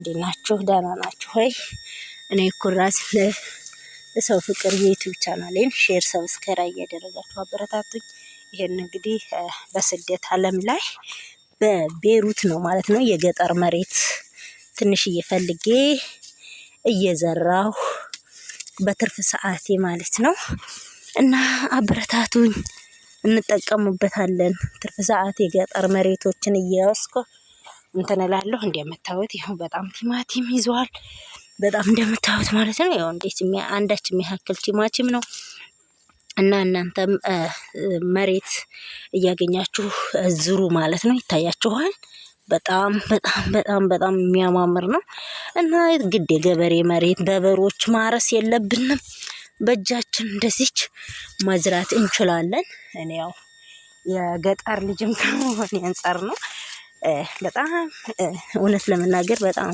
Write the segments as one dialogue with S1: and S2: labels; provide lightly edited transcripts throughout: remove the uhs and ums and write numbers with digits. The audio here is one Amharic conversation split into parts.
S1: እንዴናችሁ ደህና ናችሁ ሆይ? እኔ ኩራዝ ለሰው ፍቅር የዩቲዩብ ቻናሌን ሼር ሰብስክራይብ እያደረጋችሁ አበረታቱኝ። ይሄን እንግዲህ በስደት ዓለም ላይ በቤሩት ነው ማለት ነው የገጠር መሬት ትንሽ እየፈልጌ እየዘራሁ በትርፍ ሰዓቴ ማለት ነው እና አበረታቱኝ እንጠቀምበታለን። ትርፍ ሰዓት የገጠር መሬቶችን እየወስኩ እንትን እላለሁ። እንደምታዩት ይሄው በጣም ቲማቲም ይዟል። በጣም እንደምታዩት ማለት ነው። ያው እንዴት አንዳች የሚያክል ቲማቲም ነው እና እናንተም መሬት እያገኛችሁ ዝሩ ማለት ነው። ይታያችኋል። በጣም በጣም በጣም በጣም የሚያማምር ነው እና ግድ የገበሬ መሬት በበሮች ማረስ የለብንም። በእጃችን እንደዚች መዝራት እንችላለን። እኔ ያው የገጠር ልጅም ከመሆኔ አንፃር ነው በጣም እውነት ለመናገር በጣም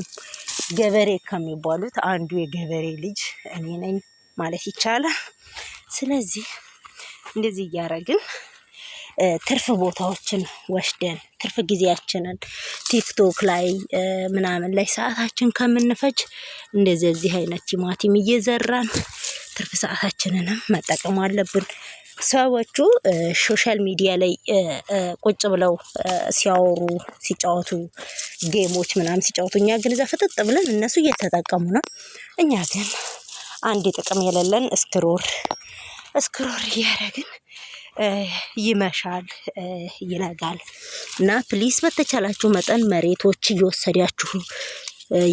S1: ገበሬ ከሚባሉት አንዱ የገበሬ ልጅ እኔ ነኝ ማለት ይቻላል። ስለዚህ እንደዚህ እያደረግን ትርፍ ቦታዎችን ወስደን ትርፍ ጊዜያችንን ቲክቶክ ላይ ምናምን ላይ ሰዓታችን ከምንፈጅ እንደዚህ አይነት ቲማቲም እየዘራን ትርፍ ሰዓታችንንም መጠቀም አለብን። ሰዎቹ ሶሻል ሚዲያ ላይ ቁጭ ብለው ሲያወሩ ሲጫወቱ ጌሞች ምናምን ሲጫወቱ እኛ ግን እዛ ፍጥጥ ብለን እነሱ እየተጠቀሙ ነው። እኛ ግን አንድ ጥቅም የሌለን እስክሮር እያደረግን ይመሻል ይነጋል። እና ፕሊስ በተቻላችሁ መጠን መሬቶች እየወሰዳችሁ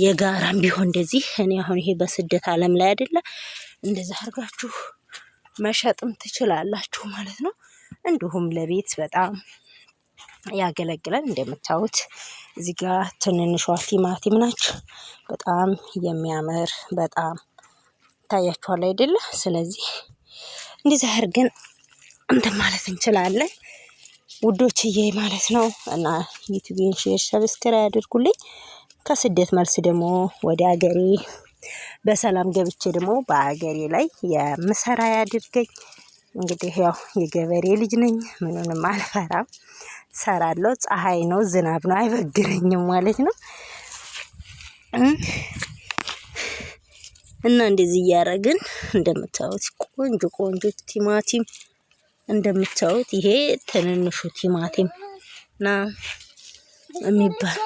S1: የጋራም ቢሆን እንደዚህ እኔ አሁን ይሄ በስደት ዓለም ላይ አይደለ እንደዛ አድርጋችሁ መሸጥም ትችላላችሁ ማለት ነው። እንዲሁም ለቤት በጣም ያገለግላል። እንደምታዩት እዚህ ጋር ትንንሿ ቲማቲም ናቸው። በጣም የሚያምር በጣም ታያችኋል አይደለ? ስለዚህ እንደዛ አድርገን እንትን ማለት እንችላለን ውዶችዬ ማለት ነው። እና ዩቲዩብን ሼር ሰብስክራይብ አድርጉልኝ። ከስደት መልስ ደግሞ ወደ ሀገሬ በሰላም ገብቼ ደግሞ በአገሬ ላይ የምሰራ ያድርገኝ። እንግዲህ ያው የገበሬ ልጅ ነኝ፣ ምንንም አልፈራም፣ ሰራለሁ። ፀሐይ ነው ዝናብ ነው አይበግረኝም ማለት ነው። እና እንደዚህ እያደረግን እንደምታዩት ቆንጆ ቆንጆ ቲማቲም እንደምታዩት ይሄ ትንንሹ ቲማቲም ና የሚባል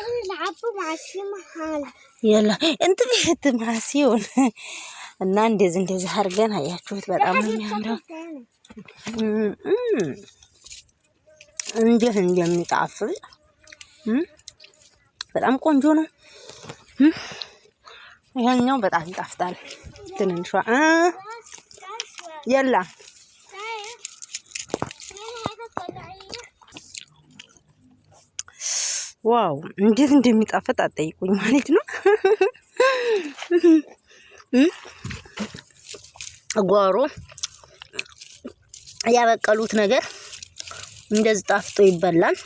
S1: يلا انت بيت معسيون እና እንደዚህ አድርገን አያችሁት በጣም ነው የሚያምረው። እንዴት እንደሚጣፍጥ በጣም ቆንጆ ነው። ይሄኛው በጣም ይጣፍጣል። ትንንሿ يلا ዋው እንዴት እንደሚጣፍጥ አጠይቁኝ ማለት ነው። ጓሮ ያበቀሉት ነገር እንደዚህ ጣፍጦ ይበላል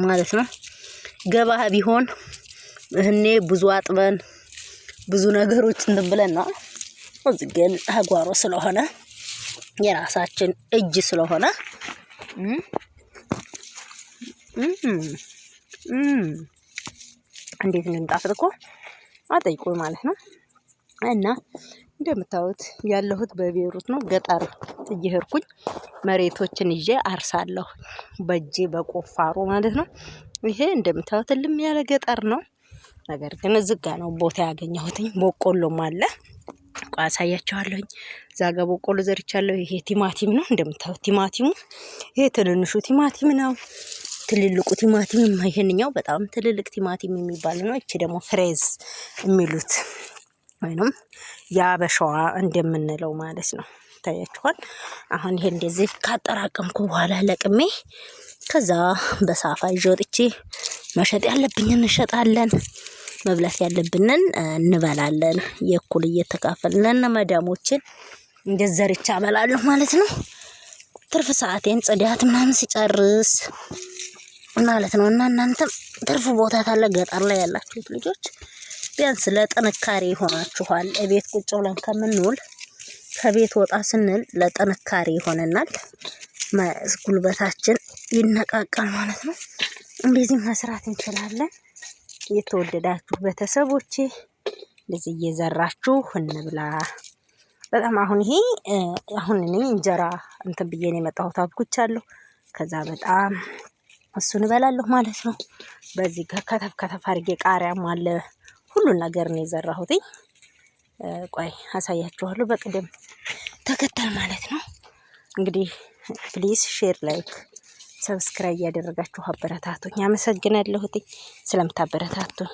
S1: ማለት ነው። ገባህ ቢሆን እኔ ብዙ አጥበን ብዙ ነገሮች እንትን ብለን ነው። እዚህ ግን ጓሮ ስለሆነ የራሳችን እጅ ስለሆነ እንዴት እንደሚጣፍጥ እኮ አጠይቁኝ ማለት ነው። እና እንደምታዩት ያለሁት በቤሩት ነው። ገጠር እየሄድኩኝ መሬቶችን ይዤ አርሳለሁ በእጄ በቆፋሮ ማለት ነው። ይሄ እንደምታዩት ልም ያለ ገጠር ነው። ነገር ግን እዚህ ጋር ነው ቦታ ያገኘሁትኝ። በቆሎም አለ አሳያችኋለሁኝ። እዛ ጋር በቆሎ ዘርቻለሁ። ይሄ ቲማቲም ነው እንደምታዩት ቲማቲሙ ይሄ ትንንሹ ቲማቲም ነው። ትልልቁ ቲማቲም ይሄንኛው በጣም ትልልቅ ቲማቲም የሚባል ነው። እቺ ደግሞ ፍሬዝ የሚሉት ወይንም ያበሻዋ እንደምንለው ማለት ነው። ታያችኋል። አሁን ይሄ እንደዚህ ካጠራቀምኩ በኋላ ለቅሜ ከዛ በሳፋ ይዤ ወጥቼ መሸጥ ያለብኝን እንሸጣለን፣ መብላት ያለብንን እንበላለን። የእኩል እየተካፈልን መዳሞችን እንደዘርቻ እበላለሁ ማለት ነው። ትርፍ ሰዓቴን ጽዳት ምናምን ሲጨርስ ማለት ነው። እና እናንተም ትርፍ ቦታ ታለ ገጠር ላይ ያላችሁት ልጆች ቢያንስ ለጥንካሬ ይሆናችኋል። እቤት ቁጭ ብለን ከምንውል ከቤት ወጣ ስንል ለጥንካሬ ይሆነናል። ጉልበታችን ይነቃቃል ማለት ነው። እንደዚህ መስራት እንችላለን። የተወደዳችሁ ቤተሰቦቼ እንደዚህ እየዘራችሁ እንብላ። በጣም አሁን ይሄ አሁን እኔ እንጀራ እንትን ብዬ ነው የመጣሁት አብኩቻለሁ። ከዛ በጣም እሱን እበላለሁ ማለት ነው። በዚህ ጋር ከተፍ ከተፍ አድርጌ ቃሪያም አለ ሁሉን ነገር ነው የዘራሁት። ቆይ አሳያችኋለሁ በቅደም ተከተል ማለት ነው። እንግዲህ ፕሊዝ ሼር፣ ላይክ፣ ሰብስክራይብ እያደረጋችሁ አበረታቱኝ። አመሰግናለሁ ስለምታበረታቱኝ።